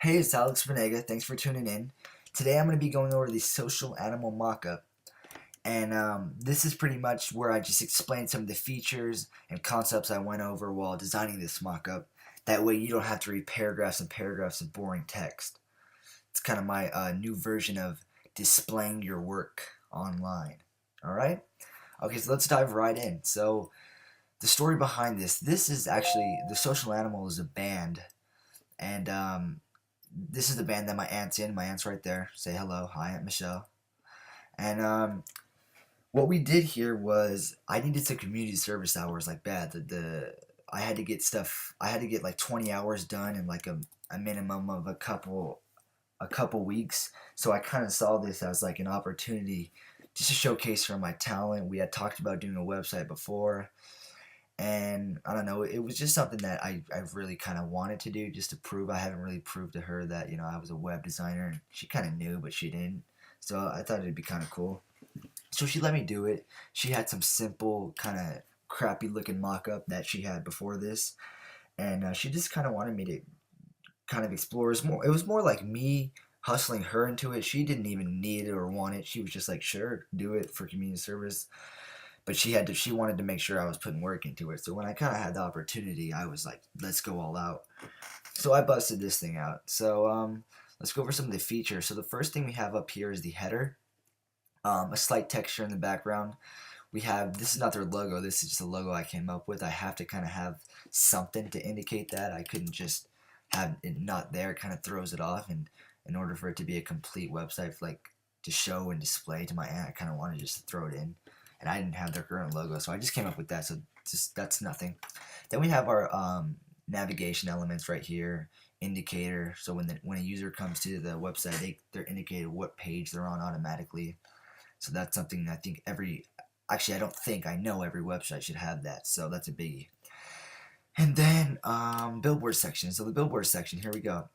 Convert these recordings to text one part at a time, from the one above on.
Hey, it's Alex Benega. Thanks for tuning in. Today I'm going to be going over the social animal mockup. And this is pretty much where I just explain some of the features and concepts I went over while designing this mockup. That way you don't have to read paragraphs and paragraphs of boring text. It's kind of my new version of displaying your work online. Alright? Okay, so let's dive right in. So, the story behind this is actually, the social animal is a band. And this is the band that my aunt's in. My aunt's right there. Say hello. Hi, Aunt Michelle. And what we did here was I needed some community service hours like bad. I had to get stuff. I had to get like 20 hours done in like a minimum of a couple weeks. So I kind of saw this as like an opportunity just to showcase for my talent. We had talked about doing a website before, and I don't know, it was just something that I really kind of wanted to do just to prove. I haven't really proved to her that, I was a web designer, and she kind of knew, but she didn't. So I thought it'd be kind of cool. So she let me do it. She had some simple, kind of crappy looking mock up that she had before this, and she just kind of wanted me to kind of explore. It was more like me hustling her into it. She didn't even need it or want it. She was just like, sure, do it for community service, but she wanted to make sure I was putting work into it. So when I kind of had the opportunity, I was like, let's go all out. So I busted this thing out. So let's go over some of the features. So the first thing we have up here is the header, a slight texture in the background. We have, this is not their logo, this is just a logo I came up with. I have to kind of have something to indicate that. I couldn't just have it not there. It kind of throws it off, and in order for it to be a complete website, like to show and display to my aunt, I kind of wanted just to throw it in, and I didn't have their current logo, so I just came up with that. So just that's nothing. Then we have our navigation elements right here, indicator. So when a user comes to the website, they're indicated what page they're on automatically. So that's something I think actually I don't think, I know every website should have that. So that's a biggie. And then billboard section. So the billboard section, here we go.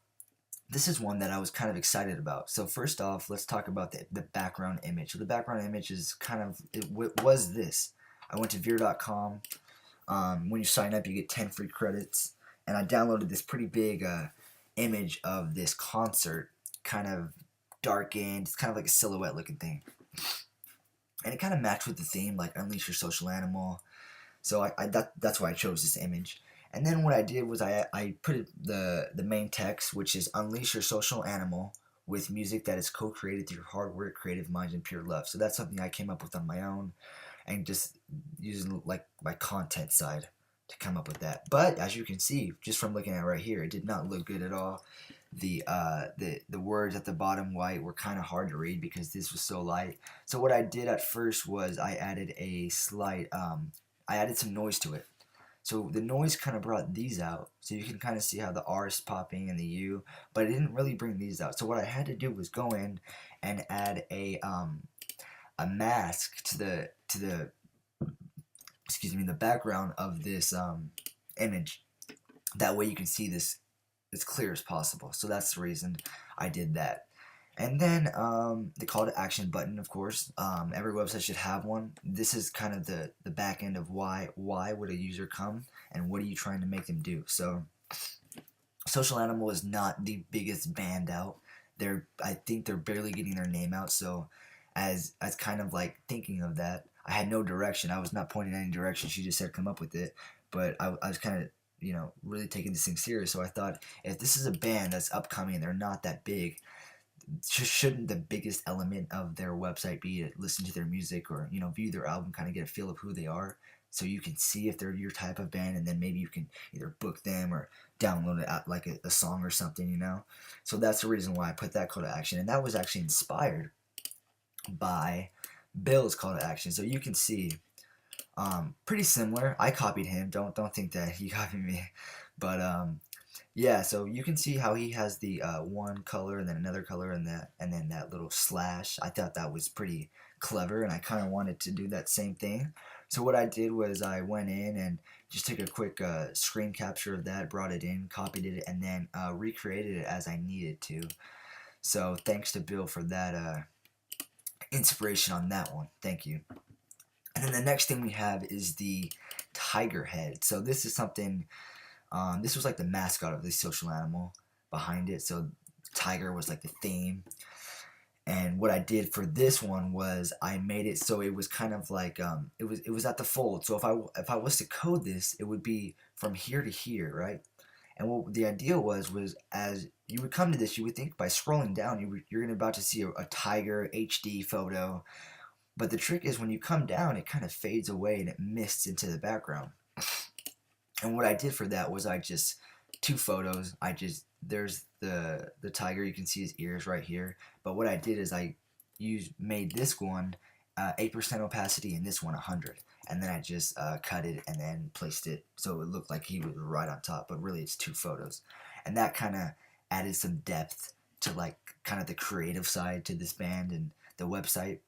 This is one that I was kind of excited about. So first off, let's talk about the background image. So the background image is kind of, was this. I went to Veer.com. When you sign up, you get 10 free credits. And I downloaded this pretty big image of this concert, kind of darkened. It's kind of like a silhouette looking thing. And it kind of matched with the theme, like Unleash Your Social Animal. So that's why I chose this image. And then what I did was I put the main text, which is Unleash Your Social Animal with music that is co-created through hard work, creative minds, and pure love. So that's something I came up with on my own, and just using like my content side to come up with that. But as you can see, just from looking at it right here, it did not look good at all. The words at the bottom white were kind of hard to read because this was so light. So what I did at first was I added a slight I added some noise to it. So the noise kind of brought these out. So you can kind of see how the R is popping and the U, but it didn't really bring these out. So what I had to do was go in and add a mask to the excuse me, the background of this image. That way you can see this as clear as possible. So that's the reason I did that. And then the call to action button, of course. Every website should have one. This is kind of the back end of why would a user come, and what are you trying to make them do. So Social Animal is not the biggest band out. I think they're barely getting their name out. So as kind of like thinking of that, I had no direction. I was not pointing in any direction. She just said come up with it. But I was kind of, really taking this thing serious. So I thought, if this is a band that's upcoming and they're not that big, shouldn't the biggest element of their website be to listen to their music, or view their album, kind of get a feel of who they are, so you can see if they're your type of band, and then maybe you can either book them or download it at like a song or something. So that's the reason why I put that call to action, and that was actually inspired by Bill's call to action. So you can see, pretty similar. I copied him. Don't think that he copied me, but yeah. So you can see how he has the one color and then another color, and then that little slash. I thought that was pretty clever, and I kind of wanted to do that same thing. So what I did was I went in and just took a quick screen capture of that, brought it in, copied it, and then recreated it as I needed to. So thanks to Bill for that inspiration on that one. Thank you. And then the next thing we have is the tiger head. So this is something, this was like the mascot of the social animal. behind it. So tiger was like the theme. And what I did for this one was I made it so it was kind of like it was at the fold. So if I was to code this, it would be from here to here, right? And what the idea was as you would come to this, you would think by scrolling down, you're about to see a tiger HD photo. But the trick is when you come down, it kind of fades away and it mists into the background. And what I did for that was I just two photos. There's the tiger. You can see his ears right here. But what I did is I made this one 8% opacity and this one 100, and then I just cut it and then placed it so it looked like he was right on top. But really, it's two photos, and that kind of added some depth to like kind of the creative side to this band and the website.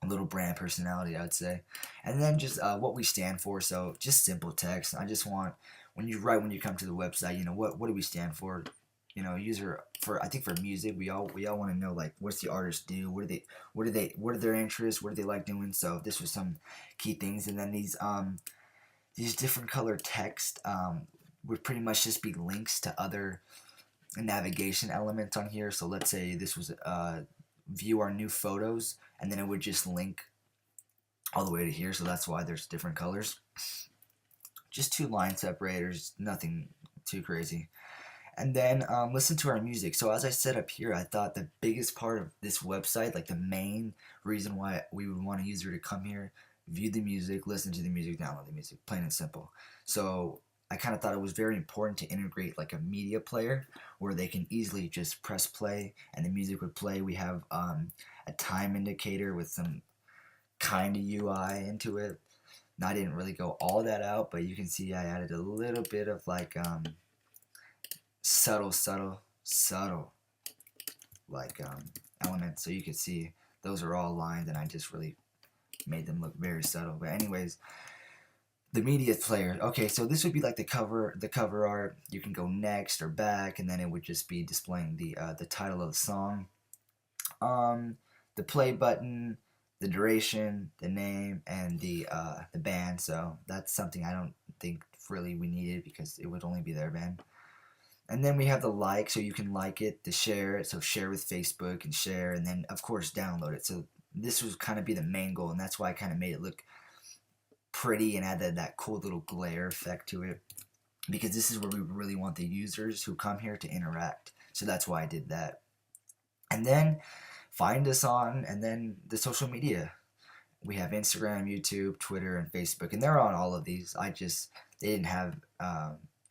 A little brand personality, I'd say. And then just what we stand for. So just simple text. I just want when you come to the website, what do we stand for? User for, I think for music, we all want to know like what's the artist do, what are their interests, what do they like doing. So this was some key things. And then these different color text would pretty much just be links to other navigation elements on here. So let's say this was view our new photos, and then it would just link all the way to here. So that's why there's different colors. Just two line separators, nothing too crazy. And then listen to our music. So as I said up here, I thought the biggest part of this website, like the main reason why we would want a user to come here, view the music, listen to the music, download the music, plain and simple. So I kind of thought it was very important to integrate like a media player where they can easily just press play and the music would play. We have a time indicator with some kind of UI into it. Now I didn't really go all that out, but you can see I added a little bit of like subtle like elements, so you can see those are all lines, and I just really made them look very subtle. But anyways, the media player. Okay, so this would be like the cover art. You can go next or back, and then it would just be displaying the title of the song, the play button, the duration, the name, and the band. So that's something I don't think really we needed because it would only be their band. And then we have the like, so you can like it, the share it, so share with Facebook and share, and then of course download it. So this was kind of be the main goal, and that's why I kind of made it look pretty and added that cool little glare effect to it, because this is where we really want the users who come here to interact. So that's why I did that. And then find us on, and then the social media. We have Instagram, YouTube, Twitter, and Facebook, and they're on all of these. They didn't have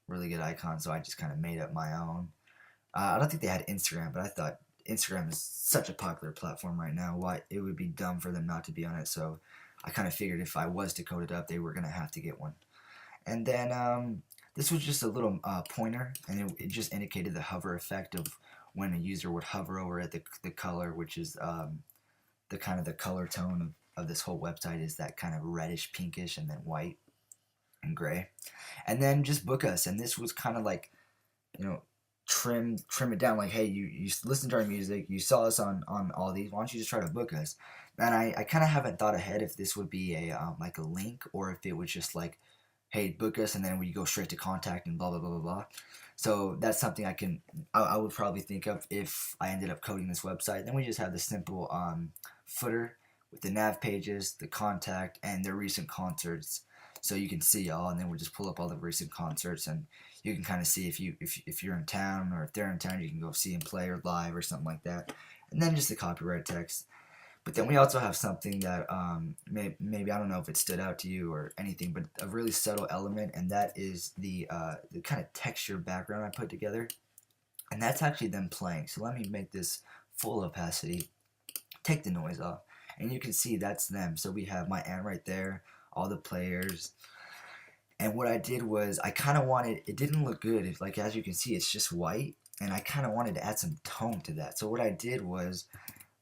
really good icons, so I just kind of made up my own. I don't think they had Instagram, but I thought Instagram is such a popular platform right now. Why it would be dumb for them not to be on it. So I kind of figured if I was to code it up, they were gonna have to get one. And then this was just a little pointer, and it just indicated the hover effect of when a user would hover over at the color, which is the kind of the color tone of this whole website is that kind of reddish pinkish and then white and gray. And then just book us. And this was kind of like, trim it down. Like, hey, you listen to our music, you saw us on all these, why don't you just try to book us? And I kind of haven't thought ahead if this would be a like a link, or if it was just like, hey, book us, and then we go straight to contact and blah blah blah blah blah. So that's something I would probably think of if I ended up coding this website. Then we just have the simple footer with the nav pages, the contact, and their recent concerts, so you can see all. And then we'll just pull up all the recent concerts, and you can kind of see if you're in town, or if they're in town, you can go see them play or live or something like that. And then just the copyright text. But then we also have something that maybe I don't know if it stood out to you or anything, but a really subtle element, and that is the kind of texture background I put together, and that's actually them playing. So let me make this full opacity, take the noise off, and you can see that's them. So we have my amp right there, all the players, and what I did was I kind of wanted, it didn't look good. It's like, as you can see, it's just white, and I kind of wanted to add some tone to that. So what I did was,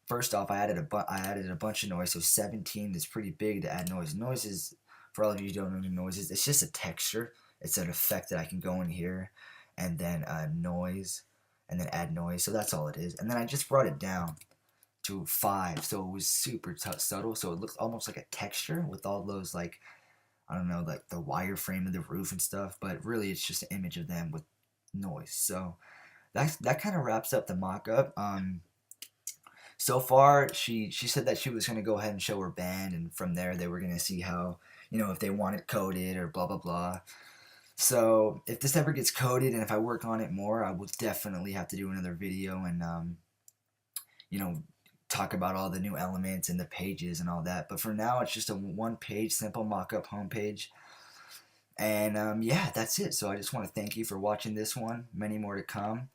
first off, I added a bunch of noise. So 17 is pretty big to add noise. Noise is, for all of you who don't know noises, it's just a texture. It's an effect that I can go in here, and then noise, and then add noise. So that's all it is. And then I just brought it down to 5, so it was super subtle. So it looks almost like a texture with all those, like, I don't know, like the wireframe of the roof and stuff. But really, it's just an image of them with noise. So that kind of wraps up the mock-up. So far, she said that she was gonna go ahead and show her band, and from there they were gonna see how, if they want it coded or blah blah blah. So if this ever gets coded and if I work on it more, I will definitely have to do another video and you know talk about all the new elements and the pages and all that. But for now, it's just a one-page simple mock-up homepage. And yeah, that's it. So I just want to thank you for watching this one. Many more to come.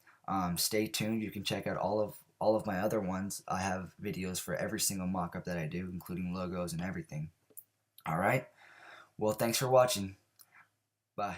Stay tuned. You can check out all of my other ones. I have videos for every single mock-up that I do, including logos and everything. All right. Well, thanks for watching. Bye.